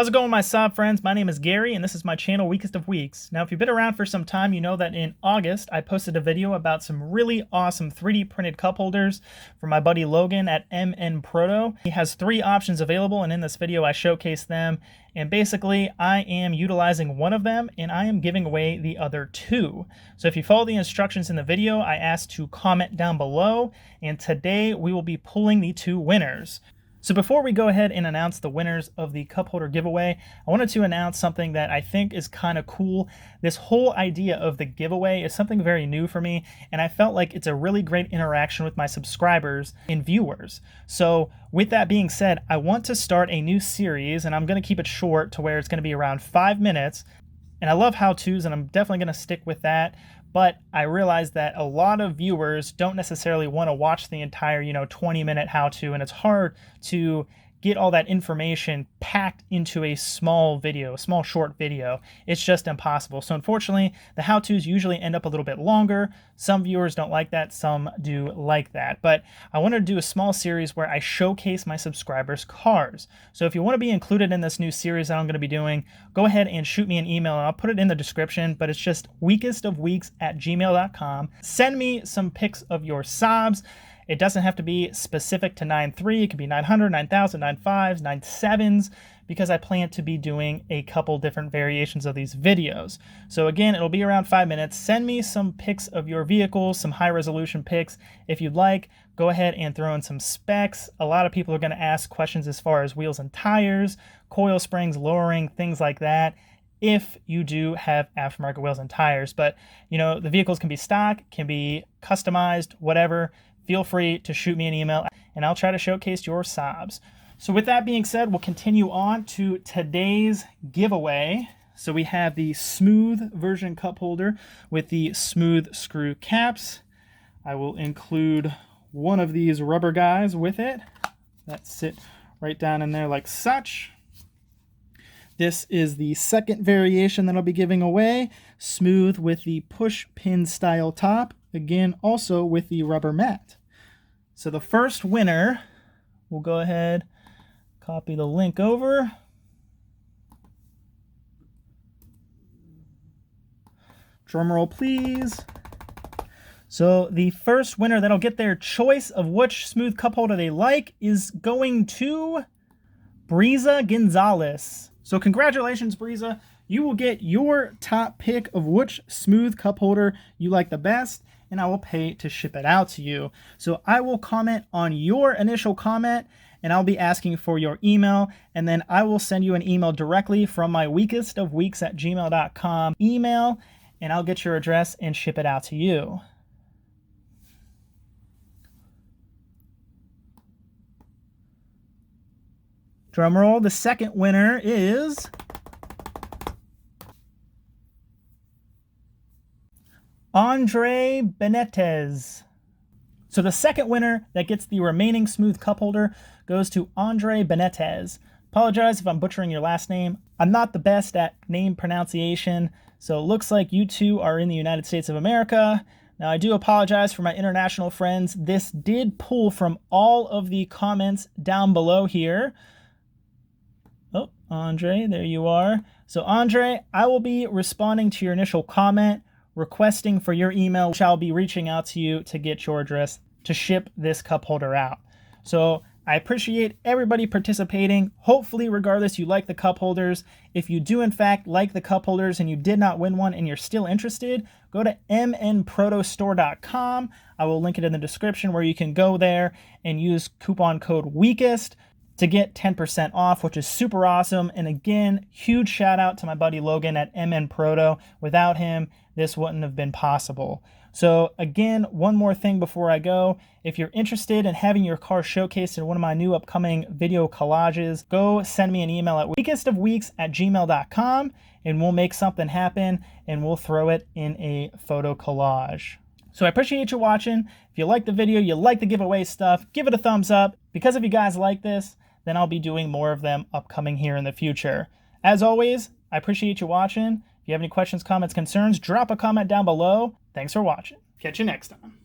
How's it going, my Saab friends? My name is Gary, and this is my channel, Weakest of Weeks. Now, if you've been around for some time, you know that in August, I posted a video about some really awesome 3D printed cup holders from my buddy Logan at MNProto. He has 3 options available, and in this video, I showcase them. And basically, I am utilizing one of them, and I am giving away the other 2. So if you follow the instructions in the video, I asked to comment down below, and today we will be pulling the 2 winners. So before we go ahead and announce the winners of the cup holder giveaway, I wanted to announce something that I think is kind of cool. This whole idea of the giveaway is something very new for me, and I felt like it's a really great interaction with my subscribers and viewers. So with that being said, I want to start a new series, and I'm going to keep it short to where it's going to be around 5 minutes. And I love how-tos, and I'm definitely going to stick with that. But I realized that a lot of viewers don't necessarily want to watch the entire, 20-minute how-to, and it's hard to get all that information packed into a small short video. It's just impossible. So unfortunately, the how-tos usually end up a little bit longer. Some viewers don't like that, some do like that. But I want to do a small series where I showcase my subscribers' cars. So if you want to be included in this new series that I'm going to be doing, go ahead and shoot me an email, and I'll put it in the description, but it's just weakestofweeks@gmail.com. Send me some pics of your Saabs. It doesn't have to be specific to 9.3. It could be 900, 9,000, 9.5s, 9.7s, because I plan to be doing a couple different variations of these videos. So again, it'll be around 5 minutes. Send me some pics of your vehicles, some high resolution pics. If you'd like, go ahead and throw in some specs. A lot of people are going to ask questions as far as wheels and tires, coil springs, lowering, things like that, if you do have aftermarket wheels and tires. But, the vehicles can be stock, can be customized, whatever. Feel free to shoot me an email, and I'll try to showcase your Saabs. So with that being said, we'll continue on to today's giveaway. So we have the smooth version cup holder with the smooth screw caps. I will include one of these rubber guys with it that sit right down in there like such. This is the second variation that I'll be giving away, smooth with the push pin style top, again also with the rubber mat. So the first winner, we'll go ahead, copy the link over. Drum roll, please. So the first winner that'll get their choice of which smooth cup holder they like is going to Breeza Gonzalez. So congratulations, Breeza. You will get your top pick of which smooth cup holder you like the best, and I will pay to ship it out to you. So I will comment on your initial comment, and I'll be asking for your email, and then I will send you an email directly from my weakestofweeks@gmail.com email, and I'll get your address and ship it out to you. Drum roll. The second winner is Andre Benitez. So the second winner that gets the remaining smooth cup holder goes to Andre Benitez. Apologize if I'm butchering your last name. I'm not the best at name pronunciation, so it looks like you two are in the United States of America. Now, I do apologize for my international friends. This did pull from all of the comments down below here. Oh, Andre, there you are. So Andre, I will be responding to your initial comment, requesting for your email, which I'll be reaching out to you to get your address to ship this cup holder out. So I appreciate everybody participating. Hopefully, regardless, you like the cup holders. If you do, in fact, like the cup holders and you did not win one and you're still interested, go to MNProtoStore.com. I will link it in the description where you can go there and use coupon code WEAKEST to get 10% off, which is super awesome. And again, huge shout out to my buddy Logan at MNProto. Without him, this wouldn't have been possible. So again, one more thing before I go. If you're interested in having your car showcased in one of my new upcoming video collages, go send me an email at weakestofweeks@gmail.com, and we'll make something happen, and we'll throw it in a photo collage. So I appreciate you watching. If you like the video, you like the giveaway stuff, give it a thumbs up. Because if you guys like this, then I'll be doing more of them upcoming here in the future. As always, I appreciate you watching. If you have any questions, comments, concerns, drop a comment down below. Thanks for watching. Catch you next time.